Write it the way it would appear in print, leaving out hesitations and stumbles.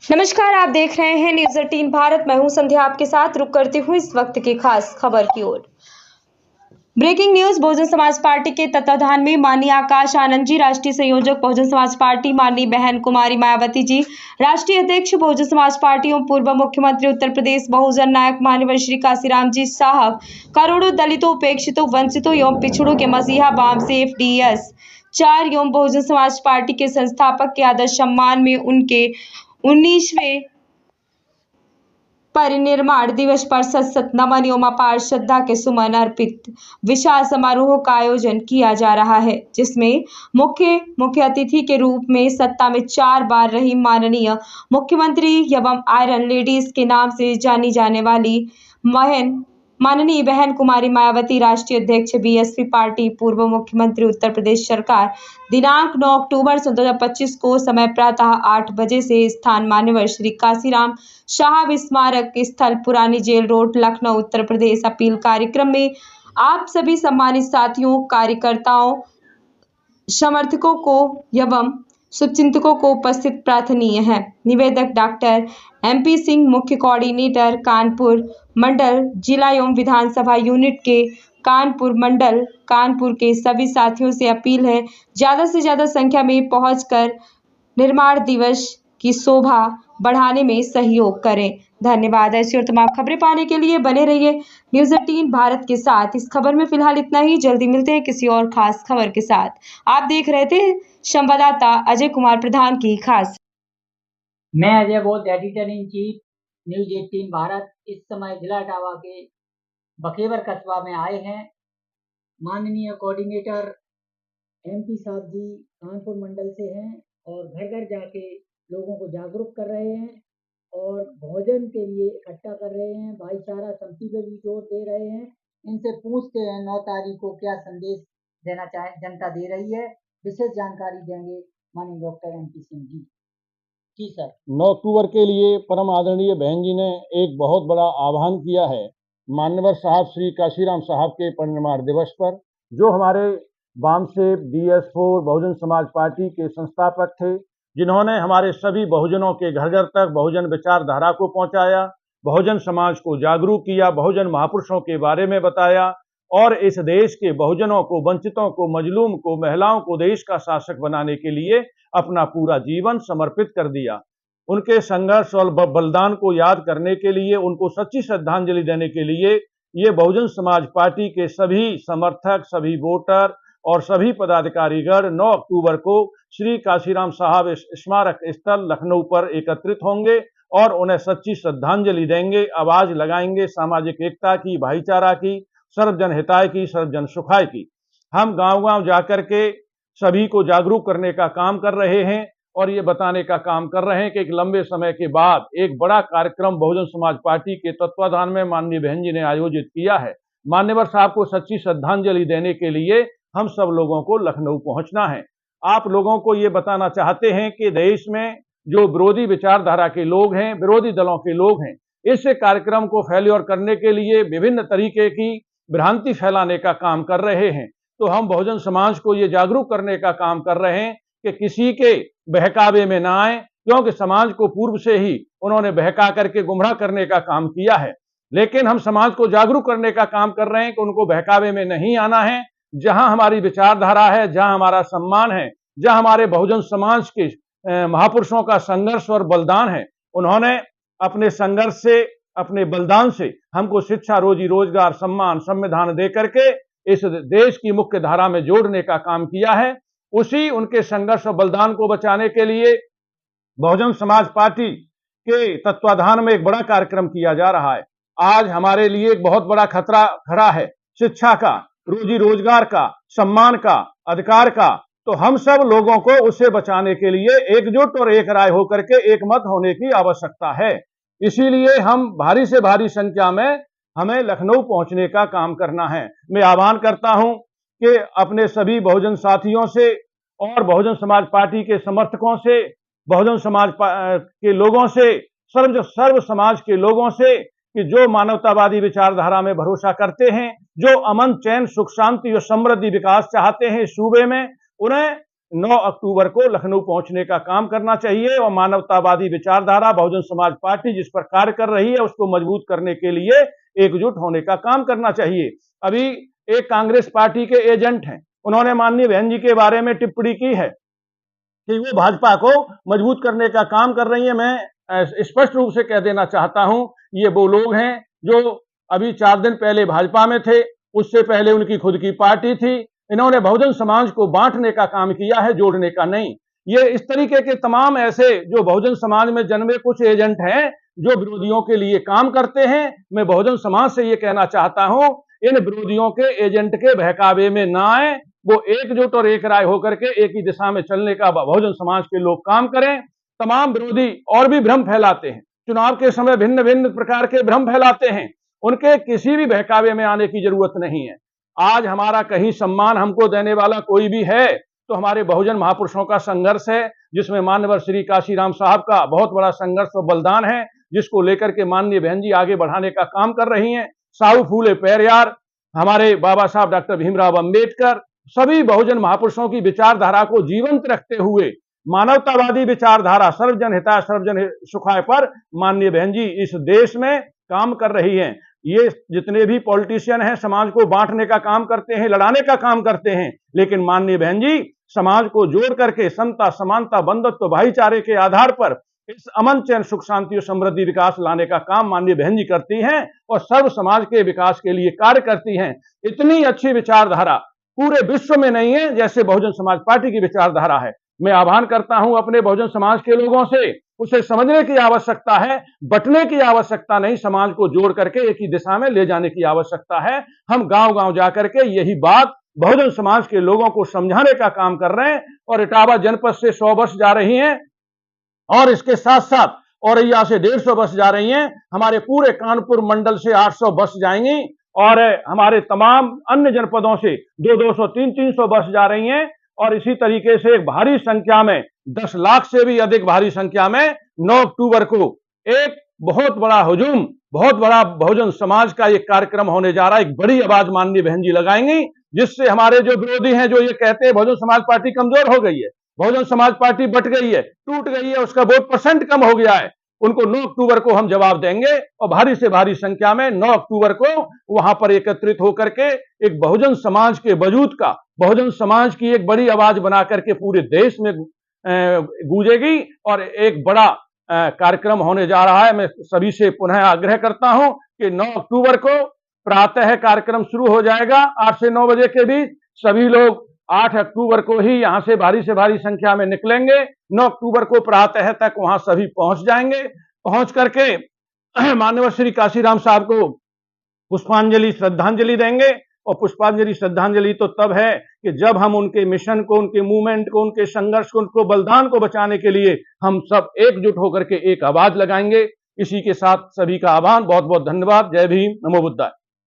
नमस्कार, आप देख रहे हैं न्यूज 18 भारत। मैं हूं संध्या, आपके साथ रुक करती हूं इस वक्त की खास खबर की ओर। Breaking news. Bahujan Samaj party के तत्वाधान में माननीय आकाश आनंद जी, राष्ट्रीय संयोजक बहुजन समाज पार्टी, माननीय बहन कुमारी मायावती जी, राष्ट्रीय अध्यक्ष बहुजन समाज पार्टी एवं पूर्व मुख्यमंत्री उत्तर प्रदेश बहुजन नायक माननीय श्री काशीराम जी साहब, करोड़ों दलितों, उपेक्षितों, वंचितों एवं पिछड़ों के मसीहा वामसेफ DS 4 एवं बहुजन समाज पार्टी के संस्थापक के आदर्श सम्मान में उनके 19वें परिनिर्वाण दिवस पर सत नमन एवं अपार श्रद्धा के सुमन अर्पित विशाल समारोह का आयोजन किया जा रहा है, जिसमें मुख्य अतिथि के रूप में सत्ता में 4 बार रही माननीय मुख्यमंत्री एवं आयरन लेडीज के नाम से जानी जाने वाली माननीय बहन कुमारी मायावती, राष्ट्रीय अध्यक्ष BSP पार्टी, पूर्व मुख्यमंत्री उत्तर प्रदेश सरकार, दिनांक 9 अक्टूबर 2025 को समय प्रातः 8 बजे से स्थान मान्यवर श्री काशीराम साहब स्मारक स्थल, पुरानी jail road, Lucknow, Uttar Pradesh. Appeal कार्यक्रम में आप सभी सम्मानित साथियों, कार्यकर्ताओं, समर्थकों को एवं शुभचिंतकों को उपस्थित प्रार्थनीय है। निवेदक डॉक्टर MP सिंह, मुख्य कोऑर्डिनेटर कानपुर मंडल जिला एवं विधानसभा यूनिट के कानपुर मंडल कानपुर के सभी साथियों से अपील है, ज्यादा से ज्यादा संख्या में पहुंचकर निर्माण दिवस की शोभा बढ़ाने में सहयोग करें। धन्यवाद। ऐसी और तमाम खबरें पाने के लिए बने रहिए न्यूज 18 भारत के साथ। इस खबर में फिलहाल इतना ही। जल्दी मिलते हैं किसी और खास खबर के साथ। आप देख रहे थे संवाददाता अजय कुमार प्रधान की खास। मैं अजय बोध, editor in chief news 18 Bharat. इस समय जिला इटावा के बखेवर कस्बा में आए हैं। माननीय कोऑर्डिनेटर MP साहब जी कानपुर मंडल से हैं और घर घर जाके लोगों को जागरूक कर रहे हैं और भोजन के लिए इकट्ठा कर रहे हैं, भाईचारा संपत्ति पे भी जोर दे रहे हैं। इनसे पूछते हैं 9 तारीख को क्या संदेश देना चाहे जनता दे रही है। विशेष जानकारी देंगे माननीय डॉक्टर MP सिंह जी। जी सर। 9 अक्टूबर के लिए परम आदरणीय बहन जी ने एक बहुत बड़ा आह्वान किया है। मान्यवर साहब श्री काशीराम साहब के परिनिर्वाण दिवस पर, जो हमारे वामसेफ DS4 बहुजन समाज पार्टी के संस्थापक थे, जिन्होंने हमारे सभी बहुजनों के घर घर तक बहुजन विचारधारा को पहुंचाया, बहुजन समाज को जागरूक किया, बहुजन महापुरुषों के बारे में बताया और इस देश के बहुजनों को, वंचितों को, मजलूम को, महिलाओं को देश का शासक बनाने के लिए अपना पूरा जीवन समर्पित कर दिया। उनके संघर्ष और बलिदान को याद करने के लिए, उनको सच्ची श्रद्धांजलि देने के लिए ये बहुजन समाज पार्टी के सभी समर्थक, सभी वोटर और सभी पदाधिकारीगण 9 अक्टूबर को श्री काशीराम साहब स्मारक स्थल लखनऊ पर एकत्रित होंगे और उन्हें सच्ची श्रद्धांजलि देंगे, आवाज लगाएंगे सामाजिक एकता की, भाईचारा की, सर्वजन हिताय की, सर्वजन सुखाय की। हम गांव-गांव जाकर के सभी को जागरूक करने का काम कर रहे हैं और ये बताने का काम कर रहे हैं कि एक लंबे समय के बाद एक बड़ा कार्यक्रम बहुजन समाज पार्टी के तत्वाधान में माननीय बहन जी ने आयोजित किया है। मान्यवर साहब को सच्ची श्रद्धांजलि देने के लिए हम सब लोगों को लखनऊ पहुंचना है। आप लोगों को ये बताना चाहते हैं कि देश में जो विरोधी विचारधारा के लोग हैं, विरोधी दलों के लोग हैं, इस कार्यक्रम को फेल्योर करने के लिए विभिन्न तरीके की भ्रांति फैलाने का काम कर रहे हैं। तो हम बहुजन समाज को ये जागरूक करने का काम कर रहे हैं कि किसी के बहकावे में ना आए, क्योंकि समाज को पूर्व से ही उन्होंने बहका करके गुमराह करने का काम किया है। लेकिन हम समाज को जागरूक करने का काम कर रहे हैं कि उनको बहकावे में नहीं आना है। जहां हमारी विचारधारा है, जहां हमारा सम्मान है, जहां हमारे बहुजन समाज के महापुरुषों का संघर्ष और बलिदान है, उन्होंने अपने संघर्ष से, अपने बलिदान से हमको शिक्षा, रोजी रोजगार, सम्मान, संविधान दे करके इस देश की मुख्य धारा में जोड़ने का काम किया है। उसी उनके संघर्ष और बलिदान को बचाने के लिए बहुजन समाज पार्टी के तत्वाधान में एक बड़ा कार्यक्रम किया जा रहा है। आज हमारे लिए एक बहुत बड़ा खतरा खड़ा है, शिक्षा का, रोजी रोजगार का, सम्मान का, अधिकार का। तो हम सब लोगों को उसे बचाने के लिए एकजुट और एक राय होकर के एक मत होने की आवश्यकता है। इसीलिए हम भारी से भारी संख्या में हमें लखनऊ पहुंचने का काम करना है। मैं आह्वान करता हूं कि अपने सभी बहुजन साथियों से और बहुजन समाज पार्टी के समर्थकों से, बहुजन समाज के लोगों से, सर्व समाज के लोगों से, कि जो मानवतावादी विचारधारा में भरोसा करते हैं, जो अमन, चैन, सुख, शांति और समृद्धि, विकास चाहते हैं इस सूबे में, उन्हें 9 अक्टूबर को लखनऊ पहुंचने का काम करना चाहिए और मानवतावादी विचारधारा बहुजन समाज पार्टी जिस पर कार्य कर रही है उसको मजबूत करने के लिए एकजुट होने का काम करना चाहिए। अभी एक कांग्रेस पार्टी के एजेंट हैं, उन्होंने माननीय बहन जी के बारे में टिप्पणी की है कि वो भाजपा को मजबूत करने का काम कर रही है। मैं स्पष्ट रूप से कह देना चाहता हूं, ये वो लोग हैं जो अभी 4 दिन पहले भाजपा में थे, उससे पहले उनकी खुद की पार्टी थी। इन्होंने बहुजन समाज को बांटने का काम किया है, जोड़ने का नहीं। ये इस तरीके के तमाम ऐसे जो बहुजन समाज में जन्मे कुछ एजेंट हैं जो विरोधियों के लिए काम करते हैं। मैं बहुजन समाज से ये कहना चाहता हूं, इन विरोधियों के एजेंट के बहकावे में ना आए, वो एकजुट और एक राय होकर के एक ही दिशा में चलने का बहुजन समाज के लोग काम करें। तमाम विरोधी और भी भ्रम फैलाते हैं, चुनाव के समय भिन्न भिन्न प्रकार के भ्रम फैलाते हैं, उनके किसी भी बहकावे में आने की जरूरत नहीं है। आज हमारा कहीं सम्मान हमको देने वाला कोई भी है तो हमारे बहुजन महापुरुषों का संघर्ष है, जिसमें माननीय श्री काशीराम साहब का बहुत बड़ा संघर्ष और बलिदान है, जिसको लेकर के माननीय बहन जी आगे बढ़ाने का काम कर रही हैं। साहू फूले पेरियार, हमारे बाबा साहब डॉक्टर भीमराव अंबेडकर, सभी बहुजन महापुरुषों की विचारधारा को जीवंत रखते हुए मानवतावादी विचारधारा सर्वजन हिताय सर्वजन सुखाय पर माननीय बहन जी इस देश में काम कर रही हैं। ये जितने भी पॉलिटिशियन हैं समाज को बांटने का काम करते हैं, लड़ाने का काम करते हैं, लेकिन माननीय बहन जी समाज को जोड़ करके समता, समानता, बंधुत्व, भाईचारे के आधार पर इस अमन, चैन, सुख, शांति और समृद्धि, विकास लाने का काम माननीय बहन जी करती हैं और सर्व समाज के विकास के लिए कार्य करती हैं। इतनी अच्छी विचारधारा पूरे विश्व में नहीं है जैसे बहुजन समाज पार्टी की विचारधारा है। मैं आह्वान करता हूं अपने बहुजन समाज के लोगों से, उसे समझने की आवश्यकता है, बंटने की आवश्यकता नहीं, समाज को जोड़ करके एक ही दिशा में ले जाने की आवश्यकता है। हम गांव-गांव जाकर के यही बात बहुजन समाज के लोगों को समझाने का काम कर रहे हैं और इटावा जनपद से 100 बस जा रही हैं और इसके साथ साथ औरैया से 150 बस जा रही हैं। हमारे पूरे कानपुर मंडल से 800 बस जाएंगी और हमारे तमाम अन्य जनपदों से 200, 300 बस जा रही हैं और इसी तरीके से एक भारी संख्या में 10 लाख से भी अधिक भारी संख्या में 9 अक्टूबर को एक बहुत बड़ा हुजूम, बहुत बड़ा बहुजन समाज का एक कार्यक्रम होने जा रहा है। एक बड़ी आवाज माननीय बहन जी लगाएंगी, जिससे हमारे जो विरोधी हैं, जो ये कहते हैं बहुजन समाज पार्टी कमजोर हो गई है, बहुजन समाज पार्टी बट गई है, टूट गई है, उसका वोट परसेंट कम हो गया है, उनको 9 अक्टूबर को हम जवाब देंगे और भारी से भारी संख्या में 9 अक्टूबर को वहां पर एकत्रित होकर के एक बहुजन समाज के वजूद का, बहुजन समाज की एक बड़ी आवाज बना करके पूरे देश में गूंजेगी और एक बड़ा कार्यक्रम होने जा रहा है। मैं सभी से पुनः आग्रह करता हूं कि 9 अक्टूबर को प्रातः कार्यक्रम शुरू हो जाएगा 8 से 9 बजे के बीच। सभी लोग 8 अक्टूबर को ही यहां से भारी संख्या में निकलेंगे। 9 अक्टूबर को प्रातः तक वहां सभी पहुंच जाएंगे। पहुंच करके माननीय श्री काशीराम साहब को पुष्पांजलि, श्रद्धांजलि देंगे और पुष्पांजलि, श्रद्धांजलि तो तब है कि जब हम उनके मिशन को, उनके मूवमेंट को, उनके संघर्ष को, उनको बलिदान को बचाने के लिए हम सब एकजुट होकर के एक आवाज लगाएंगे। इसी के साथ सभी का आह्वान, बहुत बहुत धन्यवाद। जय भीम, नमो बुद्धाय।